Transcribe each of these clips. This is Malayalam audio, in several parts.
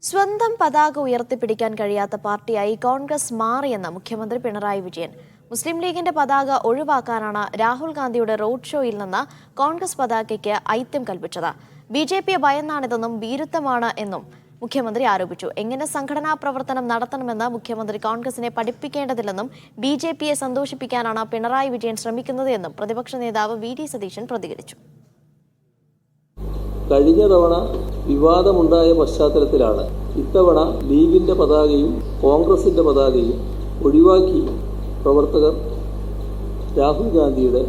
സ്വന്തം പതാക ഉയർത്തിപ്പിടിക്കാൻ കഴിയാത്ത പാർട്ടിയായി കോൺഗ്രസ് മാറിയെന്ന് മുഖ്യമന്ത്രി പിണറായി വിജയൻ. മുസ്ലിം ലീഗിന്റെ പതാക ഒഴിവാക്കാനാണ് രാഹുൽ ഗാന്ധിയുടെ റോഡ് ഷോയിൽ നിന്ന് കോൺഗ്രസ് പതാകയ്ക്ക് ഐത്യം കൽപ്പിച്ചത്. ബിജെപിയെ ഭയന്നാണിതെന്നും ഭീരുത്വമാണ് എന്നും മുഖ്യമന്ത്രി ആരോപിച്ചു. എങ്ങനെ സംഘടനാ പ്രവർത്തനം നടത്തണമെന്ന് മുഖ്യമന്ത്രി കോൺഗ്രസിനെ പഠിപ്പിക്കേണ്ടതില്ലെന്നും ബിജെപിയെ സന്തോഷിപ്പിക്കാനാണ് പിണറായി വിജയൻ ശ്രമിക്കുന്നത് എന്നും പ്രതിപക്ഷ നേതാവ് വി ഡി സതീശൻ പ്രതികരിച്ചു. കഴിഞ്ഞ തവണ വിവാദമുണ്ടായ പശ്ചാത്തലത്തിലാണ് ഇത്തവണ ലീഗിന്റെ പതാകയും കോൺഗ്രസിന്റെ പതാകയും ഒഴിവാക്കി പ്രവർത്തകർ രാഹുൽ ഗാന്ധിയുടെ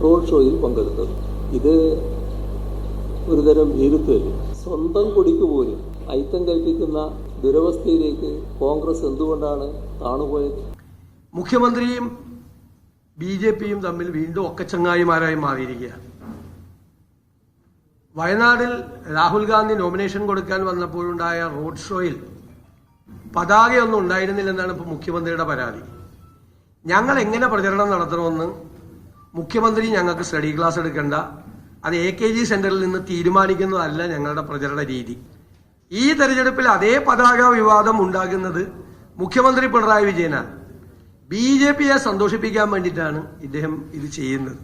റോഡ് ഷോയിൽ പങ്കെടുത്തത്. ഇത് ഒരുതരം ഭീരുത്വമല്ലേ? സ്വന്തം കൊടിക്ക് പോലും ഐത്തം കൽപ്പിക്കുന്ന ദുരവസ്ഥയിലേക്ക് കോൺഗ്രസ് എന്തുകൊണ്ടാണ് താണുപോയത്? മുഖ്യമന്ത്രിയും ബിജെപിയും തമ്മിൽ വീണ്ടും ഒക്കച്ചങ്ങായിമാരായി മാറിയിരിക്കുകയാണ്. വയനാട്ടിൽ രാഹുൽ ഗാന്ധി നോമിനേഷൻ കൊടുക്കാൻ വന്നപ്പോഴുണ്ടായ റോഡ് ഷോയിൽ പതാകയൊന്നും ഉണ്ടായിരുന്നില്ലെന്നാണ് ഇപ്പോൾ മുഖ്യമന്ത്രിയുടെ പരാതി. ഞങ്ങൾ എങ്ങനെ പ്രചരണം നടത്തണമെന്ന് മുഖ്യമന്ത്രി ഞങ്ങൾക്ക് സ്റ്റഡി ക്ലാസ് എടുക്കേണ്ട, അത് AKG സെന്ററിൽ നിന്ന് തീരുമാനിക്കുന്നതല്ല ഞങ്ങളുടെ പ്രചരണ രീതി. ഈ തെരഞ്ഞെടുപ്പിൽ അതേ പതാക വിവാദം ഉണ്ടാകുന്നത് മുഖ്യമന്ത്രി പിണറായി വിജയനാണ്. BJPയെ സന്തോഷിപ്പിക്കാൻ വേണ്ടിയിട്ടാണ് ഇദ്ദേഹം ഇത് ചെയ്യുന്നത്.